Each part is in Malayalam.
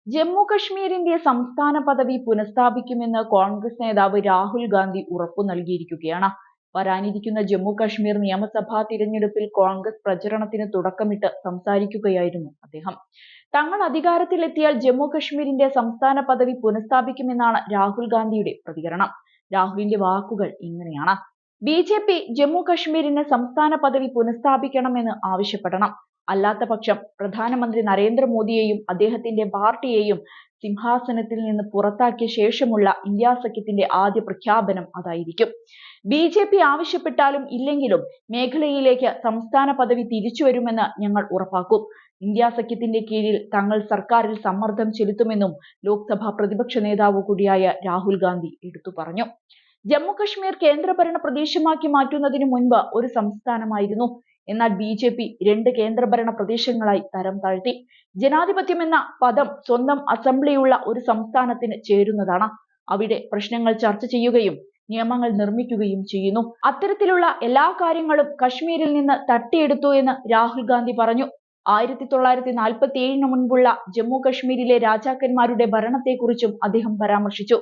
ജമ്മു കശ്മീരിന്റെ സംസ്ഥാന പദവി പുനഃസ്ഥാപിക്കുമെന്ന് കോൺഗ്രസ് നേതാവ് രാഹുൽ ഗാന്ധി ഉറപ്പു നൽകിയിരിക്കുകയാണ്. വരാനിരിക്കുന്ന ജമ്മു കശ്മീർ നിയമസഭാ തിരഞ്ഞെടുപ്പിൽ കോൺഗ്രസ് പ്രചരണത്തിന് തുടക്കമിട്ട് സംസാരിക്കുകയായിരുന്നു അദ്ദേഹം. തങ്ങൾ അധികാരത്തിലെത്തിയാൽ ജമ്മു കശ്മീരിന്റെ സംസ്ഥാന പദവി പുനഃസ്ഥാപിക്കുമെന്നാണ് രാഹുൽ ഗാന്ധിയുടെ പ്രതികരണം. രാഹുലിന്റെ വാക്കുകൾ ഇങ്ങനെയാണ്: ബി.ജെ.പി. ജമ്മു കശ്മീരിന് സംസ്ഥാന പദവി പുനഃസ്ഥാപിക്കണമെന്ന് ആവശ്യപ്പെടണം. അല്ലാത്ത പക്ഷം പ്രധാനമന്ത്രി നരേന്ദ്രമോദിയെയും അദ്ദേഹത്തിന്റെ പാർട്ടിയെയും സിംഹാസനത്തിൽ നിന്ന് പുറത്താക്കിയ ശേഷമുള്ള ഇന്ത്യ സഖ്യത്തിന്റെ ആദ്യ പ്രഖ്യാപനം അതായിരിക്കും. ബി.ജെ.പി. ആവശ്യപ്പെട്ടാലും ഇല്ലെങ്കിലും മേഖലയിലേക്ക് സംസ്ഥാന പദവി തിരിച്ചുവരുമെന്ന് ഞങ്ങൾ ഉറപ്പാക്കും. ഇന്ത്യ സഖ്യത്തിന്റെ കീഴിൽ തങ്ങൾ സർക്കാരിൽ സമ്മർദ്ദം ചെലുത്തുമെന്നും ലോക്സഭാ പ്രതിപക്ഷ നേതാവ് കൂടിയായ രാഹുൽ ഗാന്ധി എടുത്തു പറഞ്ഞു. ജമ്മു കശ്മീർ കേന്ദ്രഭരണ പ്രദേശമാക്കി മാറ്റുന്നതിനു മുൻപ് ഒരു സംസ്ഥാനമായിരുന്നു. എന്നാൽ ബി.ജെ.പി. 2 കേന്ദ്രഭരണ പ്രദേശങ്ങളായി തരം താഴ്ത്തി. ജനാധിപത്യം എന്ന പദം സ്വന്തം അസംബ്ലിയുള്ള ഒരു സംസ്ഥാനത്തിന് ചേരുന്നതാണ്. അവിടെ പ്രശ്നങ്ങൾ ചർച്ച ചെയ്യുകയും നിയമങ്ങൾ നിർമ്മിക്കുകയും ചെയ്യുന്നു. അത്തരത്തിലുള്ള എല്ലാ കാര്യങ്ങളും കശ്മീരിൽ നിന്ന് തട്ടിയെടുത്തു എന്ന് രാഹുൽ ഗാന്ധി പറഞ്ഞു. 1947 മുൻപുള്ള ജമ്മു കശ്മീരിലെ രാജാക്കന്മാരുടെ ഭരണത്തെക്കുറിച്ചും അദ്ദേഹം പരാമർശിച്ചു.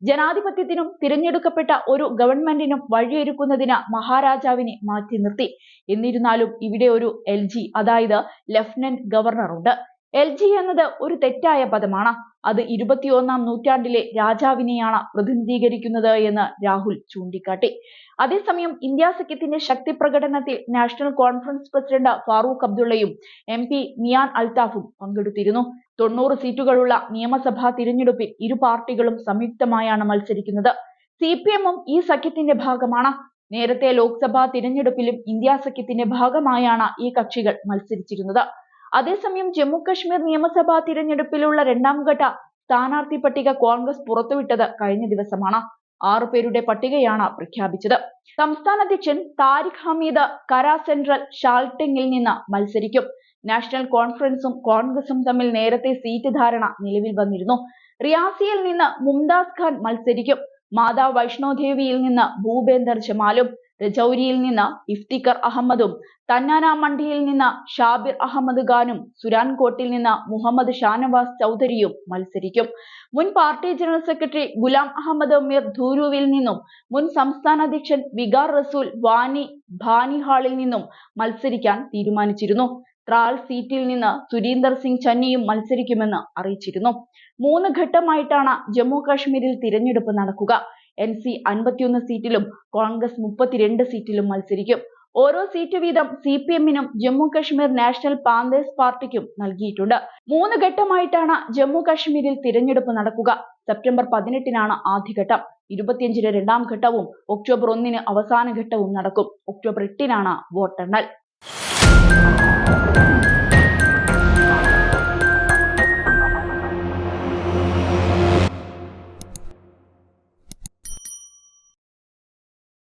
ജനാധിപത്യത്തിനും തിരഞ്ഞെടുക്കപ്പെട്ട ഒരു ഗവൺമെന്റിനും വഴിയൊരുക്കുന്നതിന് മഹാരാജാവിനെ മാറ്റി നിർത്തി. എന്നിരുന്നാലും ഇവിടെ ഒരു എൽ.ജി. അതായത് ലഫ്റ്റനന്റ് ഗവർണർ ഉണ്ട്. എൽ.ജി. എന്നത് ഒരു തെറ്റായ പദമാണ്. അത് 21-ാം നൂറ്റാണ്ടിലെ രാജാവിനെയാണ് പ്രതിനിധീകരിക്കുന്നത് എന്ന് രാഹുൽ ചൂണ്ടിക്കാട്ടി. അതേസമയം ഇന്ത്യ സഖ്യത്തിന്റെ ശക്തി പ്രകടനത്തിൽ നാഷണൽ കോൺഫറൻസ് പ്രസിഡന്റ് ഫാറൂഖ് അബ്ദുള്ളയും MP മിയാൻ അൽതാഫും പങ്കെടുത്തിരുന്നു. 90 സീറ്റുകളുള്ള നിയമസഭാ തിരഞ്ഞെടുപ്പിൽ ഇരു പാർട്ടികളും സംയുക്തമായാണ് മത്സരിക്കുന്നത്. CPM-ഉം ഈ സഖ്യത്തിന്റെ ഭാഗമാണ്. നേരത്തെ ലോക്സഭാ തിരഞ്ഞെടുപ്പിലും ഇന്ത്യ സഖ്യത്തിന്റെ ഭാഗമായാണ് ഈ കക്ഷികൾ മത്സരിച്ചിരുന്നത്. അതേസമയം ജമ്മു കശ്മീർ നിയമസഭാ തിരഞ്ഞെടുപ്പിലുള്ള 2ാം ഘട്ട സ്ഥാനാർത്ഥി പട്ടിക കോൺഗ്രസ് പുറത്തുവിട്ടത് കഴിഞ്ഞ ദിവസമാണ്. 6 പേരുടെ പട്ടികയാണ് പ്രഖ്യാപിച്ചത്. സംസ്ഥാന അധ്യക്ഷൻ താരിഖ് ഹമീദ് കര സെൻട്രൽ ഷാൽട്ടിങ്ങിൽ നിന്ന് മത്സരിക്കും. നാഷണൽ കോൺഫറൻസും കോൺഗ്രസും തമ്മിൽ നേരത്തെ സീറ്റ് ധാരണ നിലവിൽ വന്നിരുന്നു. റിയാസിയിൽ നിന്ന് മുംതാസ് ഖാൻ മത്സരിക്കും. മാതാ വൈഷ്ണോദേവിയിൽ നിന്ന് ഭൂപേന്ദർ ജമാലും, രജൌരിയിൽ നിന്ന് ഇഫ്തിഖർ അഹമ്മദും, തന്നാന മണ്ഡിയിൽ നിന്ന് ഷാബിർ അഹമ്മദ് ഖാനും, സുരാൻകോട്ടിൽ നിന്ന് മുഹമ്മദ് ഷാനവാസ് ചൗധരിയും മത്സരിക്കും. മുൻ party general secretary Ghulam Ahmad Mir ധൂരുവിൽ നിന്നും മുൻ സംസ്ഥാന അധ്യക്ഷൻ വികാർ റസൂൽ വാനി ഭാനിഹാളിൽ നിന്നും മത്സരിക്കാൻ തീരുമാനിച്ചിരുന്നു. ത്രാൽ സീറ്റിൽ നിന്ന് സുരീന്ദർ സിംഗ് ചന്നിയും മത്സരിക്കുമെന്ന് അറിയിച്ചിരുന്നു. 3 ഘട്ടമായിട്ടാണ് ജമ്മു കാശ്മീരിൽ തിരഞ്ഞെടുപ്പ് നടക്കുക. NC 51 സീറ്റിലും കോൺഗ്രസ് 32 സീറ്റിലും മത്സരിക്കും. ഓരോ സീറ്റ് വീതം CPM-നും ജമ്മു കശ്മീർ നാഷണൽ പാന്തേഴ്സ് പാർട്ടിക്കും നൽകിയിട്ടുണ്ട്. 3 ഘട്ടമായിട്ടാണ് ജമ്മു കശ്മീരിൽ തിരഞ്ഞെടുപ്പ് നടക്കുക. സെപ്റ്റംബർ 18-നാണ് ആദ്യഘട്ടം. 25-ന് 2ാം ഘട്ടവും ഒക്ടോബർ 1-ന് അവസാന ഘട്ടവും നടക്കും. ഒക്ടോബർ 8-നാണ് വോട്ടെണ്ണൽ.